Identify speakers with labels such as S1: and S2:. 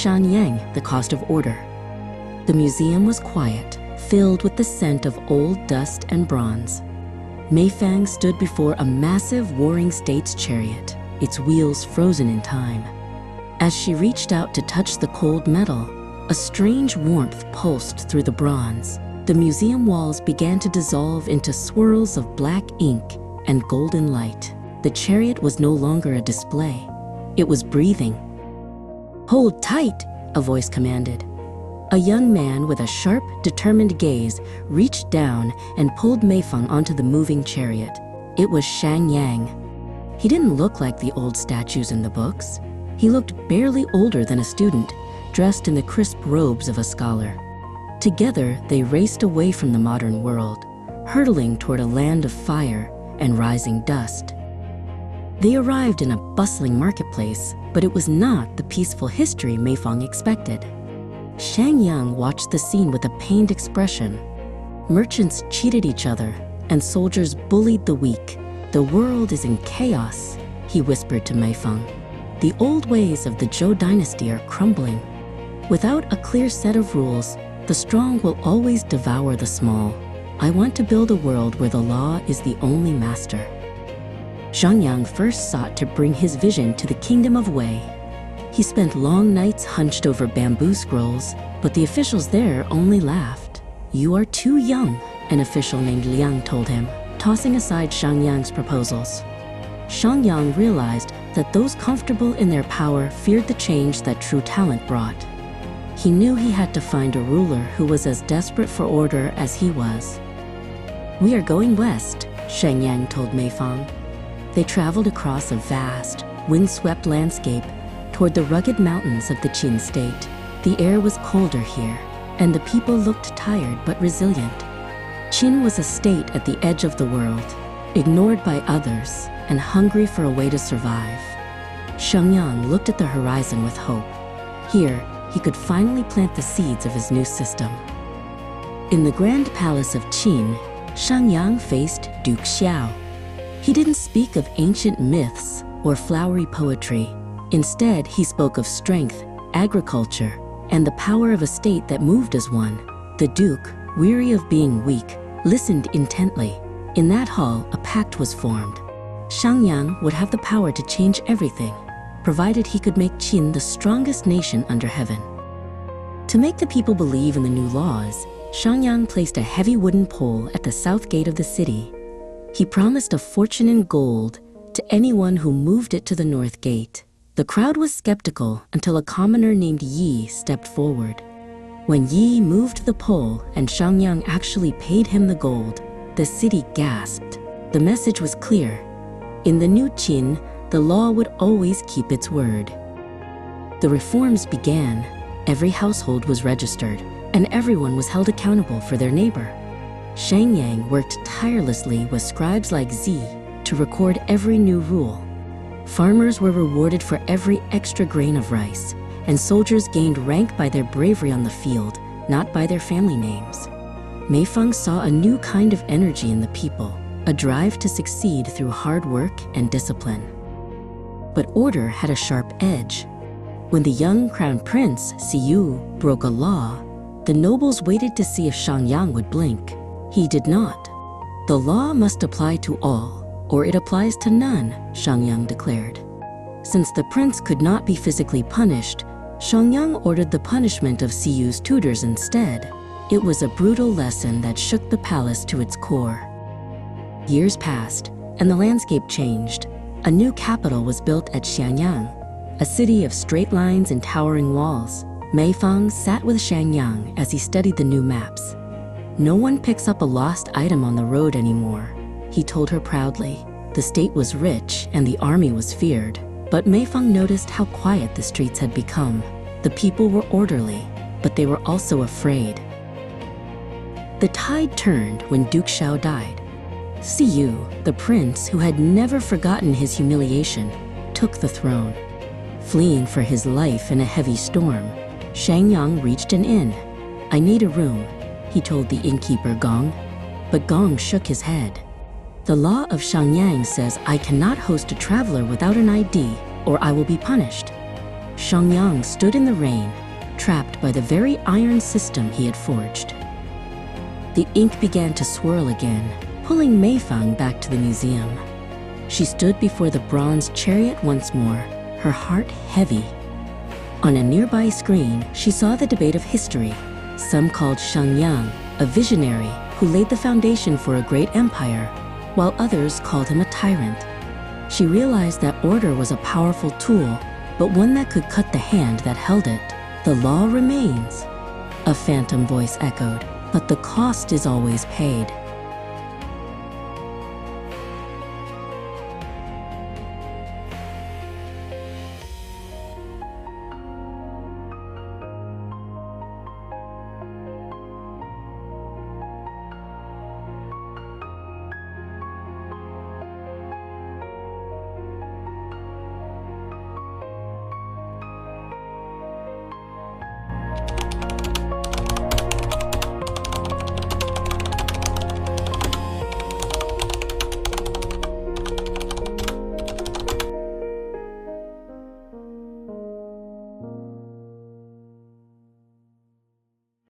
S1: Shang, the cost of order. The museum was quiet, filled with the scent of old dust and bronze. Mei Fang stood before a massive warring state's chariot, its wheels frozen in time. As she reached out to touch the cold metal, a strange warmth pulsed through the bronze. The museum walls began to dissolve into swirls of black ink and golden light. The chariot was no longer a display. It was breathing. "Hold tight," a voice commanded. A young man with a sharp, determined gaze reached down and pulled Mei Fang onto the moving chariot. It was Shang. He didn't look like the old statues in the books. He looked barely older than a student, dressed in the crisp robes of a scholar. Together, they raced away from the modern world, hurtling toward a land of fire and rising dust. They arrived in a bustling marketplace, but it was not the peaceful history Mei Fang expected. Shang watched the scene with a pained expression. Merchants cheated each other, and soldiers bullied the weak. "The world is in chaos," he whispered to Mei Fang. "The old ways of the Zhou dynasty are crumbling. Without a clear set of rules, the strong will always devour the small. I want to build a world where the law is the only master." Shang first sought to bring his vision to the kingdom of Wei. He spent long nights hunched over bamboo scrolls, but the officials there only laughed. "You are too young," an official named Liang told him, tossing aside Shang proposals. Shang realized that those comfortable in their power feared the change that true talent brought. He knew he had to find a ruler who was as desperate for order as he was. "We are going west," Shang told Mei Fang. They traveled across a vast, windswept landscape toward the rugged mountains of the Qin state. The air was colder here, and the people looked tired but resilient. Qin was a state at the edge of the world, ignored by others and hungry for a way to survive. Shang looked at the horizon with hope. Here, he could finally plant the seeds of his new system. In the grand palace of Qin, Shang faced Duke Xiao. He didn't speak of ancient myths or flowery poetry. Instead, he spoke of strength, agriculture, and the power of a state that moved as one. The Duke, weary of being weak, listened intently. In that hall, a pact was formed. Shang would have the power to change everything, provided he could make Qin the strongest nation under heaven. To make the people believe in the new laws, Shang placed a heavy wooden pole at the south gate of the city. He promised a fortune in gold to anyone who moved it to the north gate. The crowd was skeptical until a commoner named Yi stepped forward. When Yi moved the pole and Shang actually paid him the gold, the city gasped. The message was clear. In the new Qin, the law would always keep its word. The reforms began. Every household was registered, and everyone was held accountable for their neighbor. Shang worked tirelessly with scribes like Zi to record every new rule. Farmers were rewarded for every extra grain of rice, and soldiers gained rank by their bravery on the field, not by their family names. Mei Fang saw a new kind of energy in the people, a drive to succeed through hard work and discipline. But order had a sharp edge. When the young crown prince, Siyu, broke a law, the nobles waited to see if Shang would blink. He did not. "The law must apply to all, or it applies to none," Shang declared. Since the prince could not be physically punished, Shang ordered the punishment of Siyu's tutors instead. It was a brutal lesson that shook the palace to its core. Years passed, and the landscape changed. A new capital was built at Xianyang, a city of straight lines and towering walls. Mei Fang sat with Shang as he studied the new maps. "No one picks up a lost item on the road anymore," he told her proudly. The state was rich and the army was feared, but Mei Fang noticed how quiet the streets had become. The people were orderly, but they were also afraid. The tide turned when Duke Xiao died. Siyu, the prince who had never forgotten his humiliation, took the throne. Fleeing for his life in a heavy storm, Shang reached an inn. "I need a room," he told the innkeeper Gong, but Gong shook his head. "The law of Shang says I cannot host a traveler without an ID, or I will be punished." Shang stood in the rain, trapped by the very iron system he had forged. The ink began to swirl again, pulling Meifang back to the museum. She stood before the bronze chariot once more, her heart heavy. On a nearby screen, she saw the debate of history. Some called Shang a visionary who laid the foundation for a great empire, while others called him a tyrant. She realized that order was a powerful tool, but one that could cut the hand that held it. The law remains. A phantom voice echoed, but the cost is always paid.